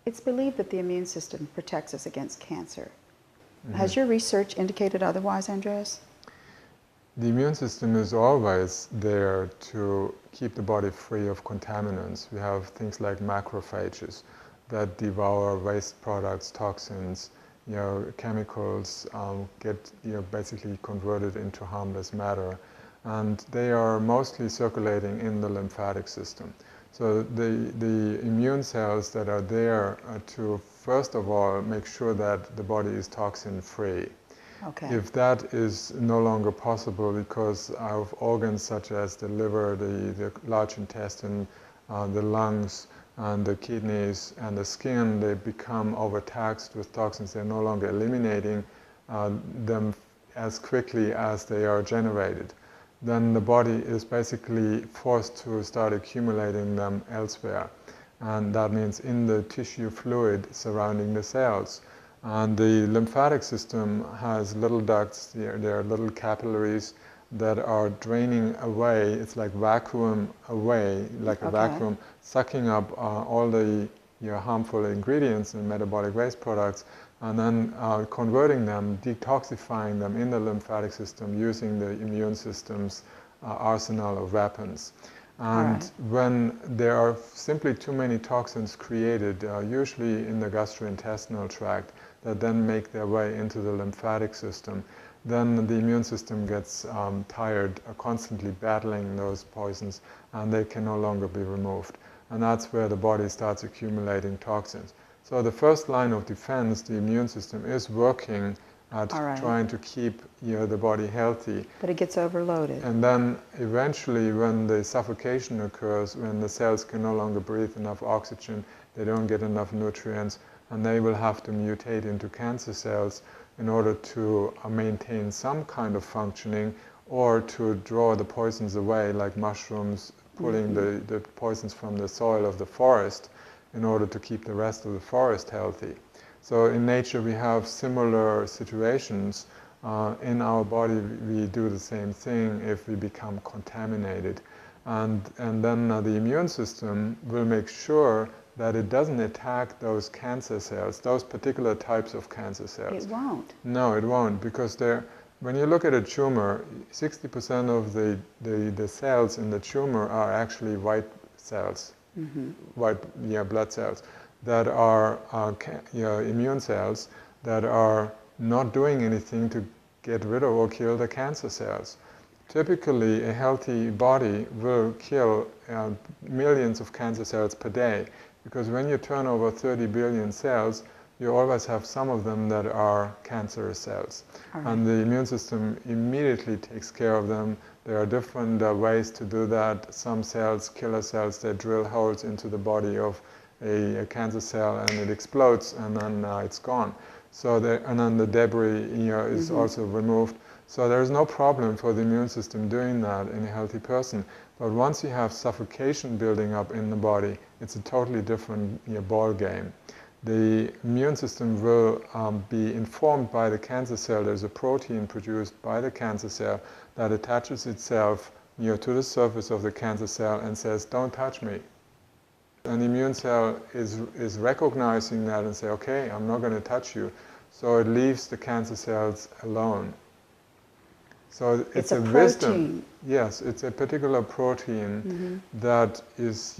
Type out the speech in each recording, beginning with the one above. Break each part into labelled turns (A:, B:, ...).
A: It's believed that the immune system protects us against cancer.
B: Mm-hmm.
A: Has your research indicated otherwise, Andreas?
B: The immune system is always there to keep the body free of contaminants. We have things like macrophages that devour waste products, toxins, chemicals, get basically converted into harmless matter, and they are mostly circulating in the lymphatic system. So the immune cells that are there to first of all make sure that the body is toxin free.
A: Okay.
B: If that is no longer possible because of organs such as the liver, the large intestine, the lungs, and the kidneys and the skin, they become overtaxed with toxins. They're no longer eliminating them as quickly as they are generated. Then the body is basically forced to start accumulating them elsewhere. And that means in the tissue fluid surrounding the cells. And the lymphatic system has little ducts, there are little capillaries that are draining away, it's like vacuum away, like a vacuum, sucking up all the harmful ingredients and metabolic waste products, and then converting them, detoxifying them in the lymphatic system using the immune system's arsenal of weapons. And when there are simply too many toxins created, usually in the gastrointestinal tract, that then make their way into the lymphatic system, then the immune system gets tired constantly battling those poisons, and they can no longer be removed. And that's where the body starts accumulating toxins. So the first line of defense, the immune system, is working at trying to keep the body healthy.
A: But it gets overloaded.
B: And then eventually when the suffocation occurs, when the cells can no longer breathe enough oxygen, they don't get enough nutrients, and they will have to mutate into cancer cells in order to maintain some kind of functioning, or to draw the poisons away, like mushrooms pulling the poisons from the soil of the forest in order to keep the rest of the forest healthy. So in nature we have similar situations. In our body we do the same thing if we become contaminated. And then the immune system will make sure that it doesn't attack those cancer cells, those particular types of cancer cells.
A: It won't.
B: No, it won't, because when you look at a tumor, 60% of the cells in the tumor are actually white cells, white blood cells, that are immune cells that are not doing anything to get rid of or kill the cancer cells. Typically, a healthy body will kill millions of cancer cells per day, because when you turn over 30 billion cells, you always have some of them that are cancerous cells. And the immune system immediately takes care of them. There are different ways to do that. Some cells, killer cells, they drill holes into the body of a cancer cell and it explodes, and then it's gone. So and then the debris is also removed. So there's no problem for the immune system doing that in a healthy person. But once you have suffocation building up in the body, it's a totally different ball game. The immune system will be informed by the cancer cell. There's a protein produced by the cancer cell that attaches itself to the surface of the cancer cell and says, "Don't touch me." And the immune cell is recognizing that and say, "Okay, I'm not going to touch you." So it leaves the cancer cells alone. So it's a wisdom. Yes, it's a particular protein that is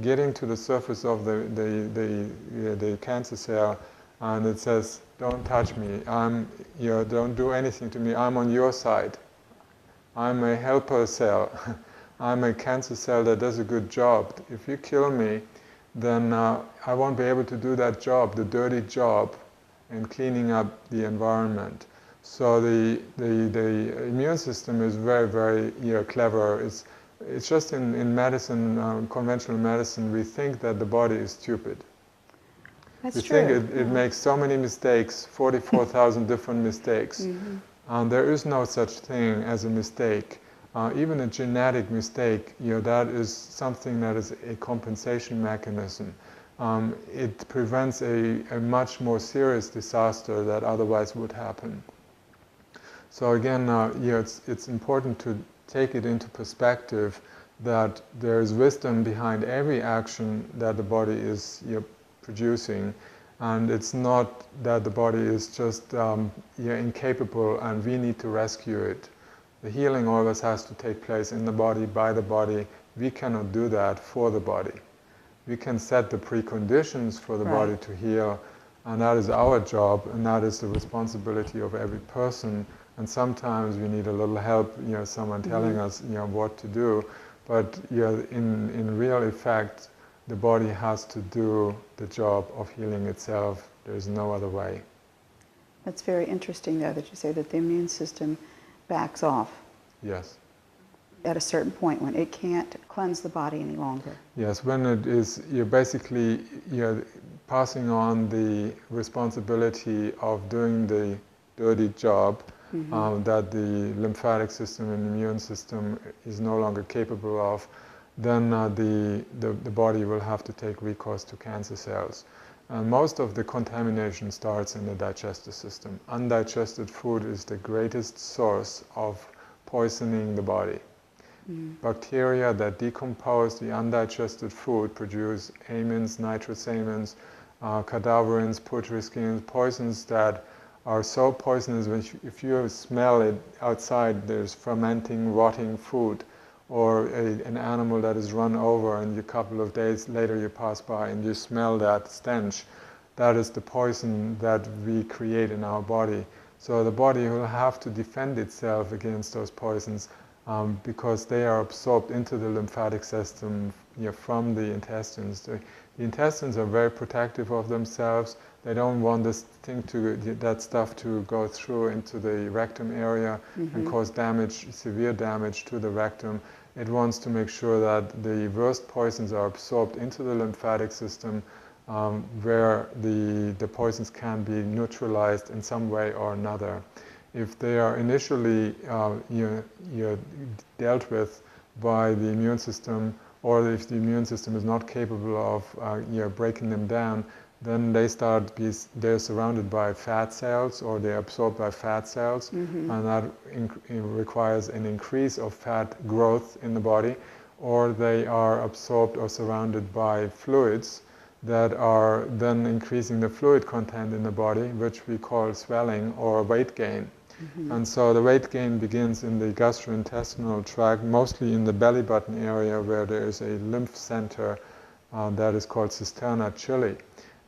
B: getting to the surface of the cancer cell, and it says, "Don't touch me. Don't do anything to me. I'm on your side. I'm a helper cell. I'm a cancer cell that does a good job. If you kill me, then I won't be able to do that job, the dirty job, in cleaning up the environment." So the immune system is very, very clever. It's just in medicine, conventional medicine, we think that the body is stupid.
A: That's true.
B: We think it makes so many mistakes, 44,000 different mistakes. And there is no such thing as a mistake. Even a genetic mistake, that is something that is a compensation mechanism. It prevents a much more serious disaster that otherwise would happen. So again, it's important to take it into perspective that there is wisdom behind every action that the body is producing, and it's not that the body is just incapable and we need to rescue it. The healing always has to take place in the body, by the body. We cannot do that for the body. We can set the preconditions for the body to heal, and that is our job, and that is the responsibility of every person. And sometimes we need a little help, someone telling us, what to do. But in real effect, the body has to do the job of healing itself. There's no other way.
A: That's very interesting, though, that you say that the immune system backs off.
B: Yes.
A: At a certain point when it can't cleanse the body any longer.
B: Yes, when it is, you're basically passing on the responsibility of doing the dirty job that the lymphatic system and immune system is no longer capable of, then the body will have to take recourse to cancer cells. And most of the contamination starts in the digestive system. Undigested food is the greatest source of poisoning the body. Bacteria that decompose the undigested food produce amines, nitrosamines, cadaverins, putrescines, poisons that are so poisonous if you smell it outside, there's fermenting, rotting food, or an animal that is run over and a couple of days later you pass by and you smell that stench. That is the poison that we create in our body. So the body will have to defend itself against those poisons because they are absorbed into the lymphatic system from the intestines. The intestines are very protective of themselves. They don't want that stuff to go through into the rectum area and cause damage, severe damage to the rectum. It wants to make sure that the worst poisons are absorbed into the lymphatic system where the poisons can be neutralized in some way or another. If they are initially dealt with by the immune system, or if the immune system is not capable of breaking them down, then they're surrounded by fat cells, or they're absorbed by fat cells, and that requires an increase of fat growth in the body, or they are absorbed or surrounded by fluids that are then increasing the fluid content in the body, which we call swelling or weight gain. And so the weight gain begins in the gastrointestinal tract, mostly in the belly button area, where there is a lymph center that is called cisterna chyli.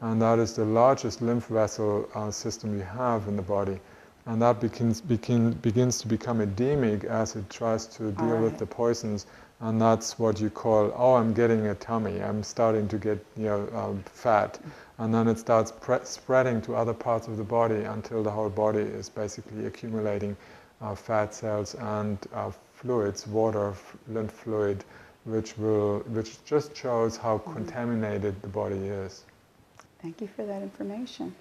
B: And that is the largest lymph vessel system you have in the body. And that begins to become edemic as it tries to deal with the poisons. And that's what you call, oh, I'm getting a tummy, I'm starting to get fat. And then it starts spreading to other parts of the body until the whole body is basically accumulating fat cells and fluids, water, lymph fluid, which just shows how contaminated the body is.
A: Thank you for that information.